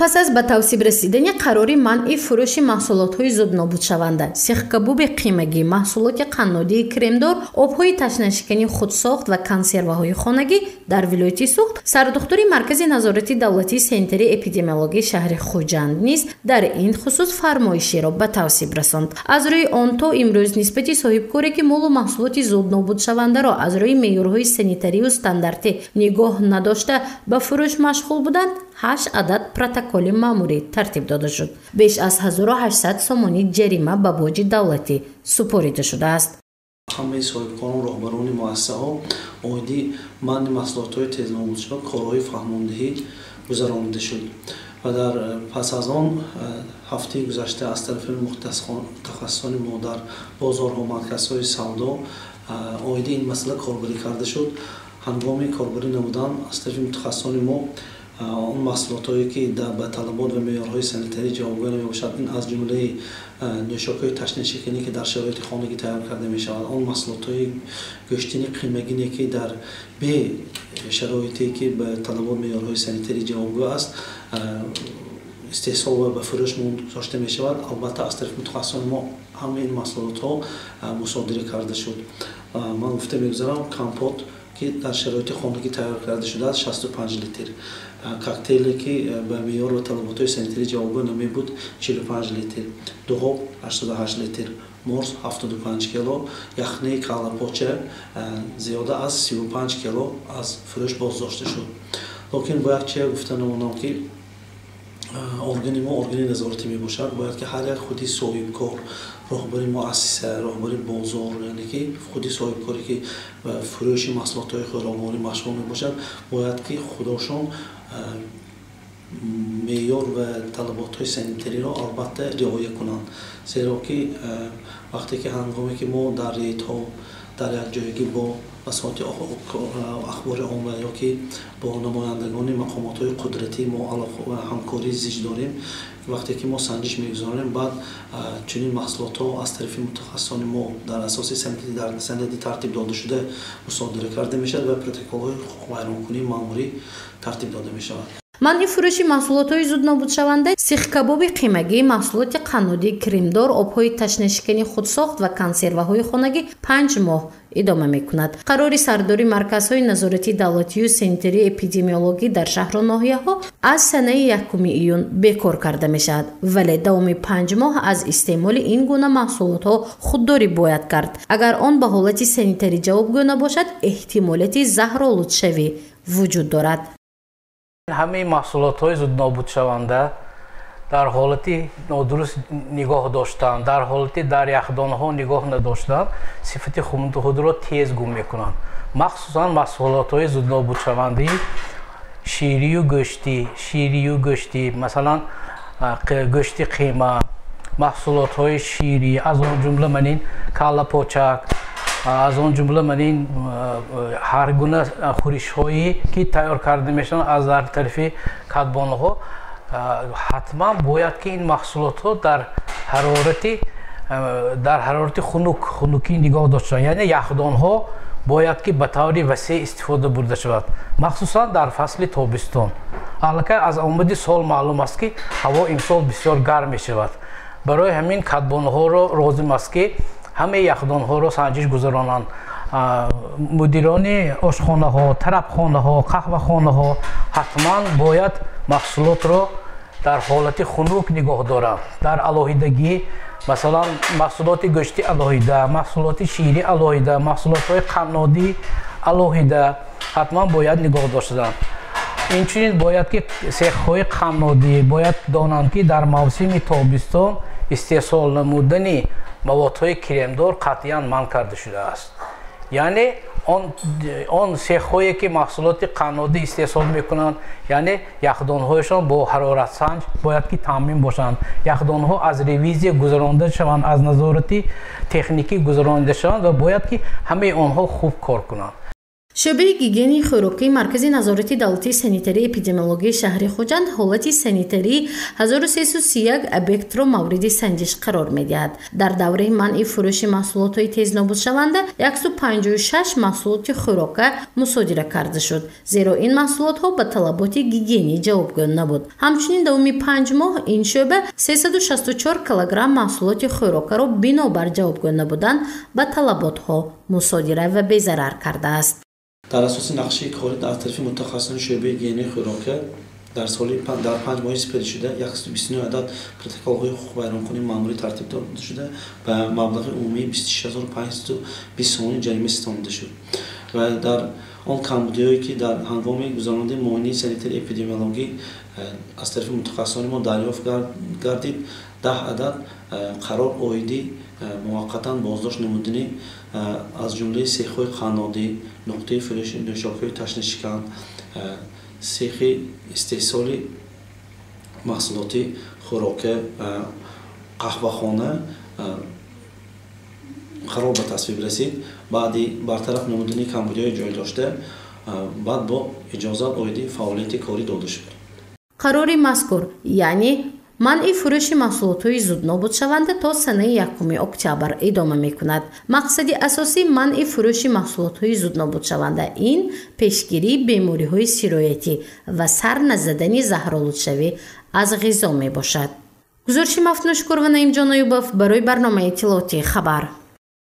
پس از به توصیب رسیدن قرار منع فروش محصولات زود نابود شونده، سیخ کباب قیمگی، محصولات قنادی کرمدار، آبهای تشنشکنی خودساخت و کنسروهای خانگی در ولایت سوخت، سردختور مرکز نظارت دولتی سنتری اپیدمیولوژی شهر خوجند نیز در این خصوص فرمایشی را به توصیب رساند. از روی آن تا امروز نسبت صاحبکاری که مال و محصولات زود نابود شونده را از روی معیارهای سانیتری و استانداردی نگاه نداشته به فروش مشغول بودند، 8 عدد پروتکل ماموری ترتیب داده شد. بیش از 1800 سومانی جریمه به باج دولتی سپرده شده است. همه صاحبکاران راهبران مؤسسه‌ها عادی منع محصولات تیز نابود شده کارهای فهماندهی گذرانده شد و در پس از آن هفته گذشته از طرف متخصصان ما در بازارها و مرکزهای سودا عادی این مسئله کاربری کرده شد. هنگام کاربری نمودن از طرف متخصصان ما اون محصولاتی که به طلبات و معیارهای سانیتری جوابگو نمیباشد، این از جمله نوشاک‌های تشنشکنی که در شرایط خانگی تیار کرده می شود، اون محصولات‌های گوشتینی قیمگینی که در به شرایطی که به طلبات معیارهای سانیتری جوابگو است استحصال و به فروش گذاشته می شود. البته از طرف متخصصان ما همه این محصولات ها مصادره کرده شد. من گفته میگذارم کمپوت که در شرایط خانگی تیار کرده شده است 65 لیتر، کوکتیلی که به معیار و طلبات سانیتری جوابگو نمی بود 45 لیتر، دوغاب 88 لیتر، مرز 75 کیلو، یخنی کالاپوچه زیاده از 35 کیلو از فروش بازداشته شد. لیکن باید چه گفته نمونم که ارگان ما ارگان نظارتی می باشد، باید که هر یک خودی صاحبکار، راهبر مؤسسه، راهبر بازار، یعنی که خودی صاحبکاری که فروش محصولات های خوراک‌آوری مشغول می باشد، باید که خودشون معیار و طلبات های سانیتری را البته رعایت کنند، زیرا که وقتی که هنگامی که ما در ریت ها در یک جایی با وسایل اخبار عامه یا که با نمایندگان مقامات های قدرتی ما همکاری زیج داریم، وقتی که ما سنجش میگذاریم بعد چنین محصولات ها از طرف متخصصان ما در اساس سندی ترتیب داده شده مصادره کرده می شود و پروتکل های ویرانکنی ماموری ترتیب داده می شود. منع فروش محصولات زود نابود شونده، سیخ کباب قیمگی، محصولات قنادی کرمدار، آبهای تشنشکنی خودساخت و کنسروهای خانگی 5 ماه ادامه میکند. قرار سرداری مرکزهای نظارتی دولتی و سنتری اپیدمیولوژی در شهر و ناحیه‌ها از سنه 1 ایون بکار کرده میشد، ولی دوام 5 ماه از استعمال این گونه محصولات ها خودداری باید کرد. اگر آن به حالت سانیتری جوابگو نباشد، احتمالات زهرآلود شوی وجود دارد. همه محصولات های زود نابود شونده در حالتی نادرست نگاه داشتن، در حالتی در یخدان ها نگاه نداشتن، صفت خود را تیز گم میکنند. مخصوصا محصولات های زود نابود شونده شیری و گوشتی، مثلا گوشت قیمه، محصولات های شیری، از آن جمله منین کالا پوچک، از آن جمله منین هر گونه خورش هایی که تیار کرده میشن از در طرف کدبان ها، حتما باید که این محصولات ها در حرارت خنکی نگاه داشته، یعنی یخدان ها باید که به طور وسیع استفاده برده شود، مخصوصا در فصل تابستان. البته از آمد سال معلوم است که هوا امسال بسیار گرم می شود، برای همین کدبان ها را لازم است که همه یخدان ها را سنجش گذرانند. مدیران آشخانه ها، طربخانه ها، قهوه خانه ها حتما باید محصولات را در حالت خنک نگاه دارند، در علاهیدگی، مثلا محصولات گوشتی علاهیده، محصولات شیری علاهیده، محصولات های قنادی علاهیده حتما باید نگاه داشتند. اینچنین باید که سیخ های قنادی باید دانند که در موسم تابستان استحصال نمودن موادهای کرمدار قطعا منع کرده شده است. یعنی آن سیخ‌هایی که محصولات قنادی استحصال میکنند، یعنی یخدان‌هایشان با حرارت سنج باید که تامین باشند. یخدان‌ها از ریویزی گذرانده شوند، از نظارتی تکنیکی گذرانده شوند و باید که همه آنها خوب کار کنند. шӯъбаи гигиенаи хӯрокии маркази назорати давлатии санитарии эпидемиологии шаҳри хуҷанд ҳолати санитарии 1331 объектро мавриди санҷиш қарор медиҳад. дар давраи манъи фурӯши маҳсулотҳои тезнобудшаванда 156 маҳсулоти хӯрока мусодира карда шуд, зеро ин маҳсулотҳо ба талаботи гигиенӣ ҷавобгӯ набуд. ҳамчунин давоми 5 моҳ ин шӯъба 364 килограмм маҳсулоти хӯрокаро бинобар ҷавобгӯ набудан ба талаботҳо мусодира ва безарар кардааст. дар асоси нақшаи корӣ аз тарафи мутахассисони шӯъбаи гигиенаи хӯрока дар 5 моҳи спеди шуда 129 адад протоколҳои ҳуқуқвайронкунии маъмурӣ тартиб дода шуда ба маблағи умумии 26520 сомони ҷарима систонида шуд ва дар он камбудиҳое ки дар ҳангоми гузаронидаи муоинаи санитарии эпидемиологӣ аз тарафи мутахассисони мо дарёфт гардид 10 адад қарор оиди муваққатан боздошт намудани аз ҷумлаи сехҳои қаннодӣ, нуқтаи фурӯши нӯшокиҳои ташнишикан, сехи истеҳсоли маҳсулоти хӯрока, қаҳвахона қарор ба тасвиб расид. баъди бартараф намудани камбудиҳои ҷой дошта баъд бо иҷозат оиди фаъолияти корӣ дода шуд. қарори мазкур яъне манъи фурӯши маҳсулотҳои зуднобудшаванда то санаи 1 октябр идома мекунад. мақсади асосии манъи фурӯши маҳсулотҳои зуднобудшаванда ин пешгирии бемориҳои сироятӣ ва сар назадани заҳролудшавӣ аз ғизо мебошад. гузориши мафтунушкур ва наимҷон Оюбов барои барномаи иттилоотии хабар.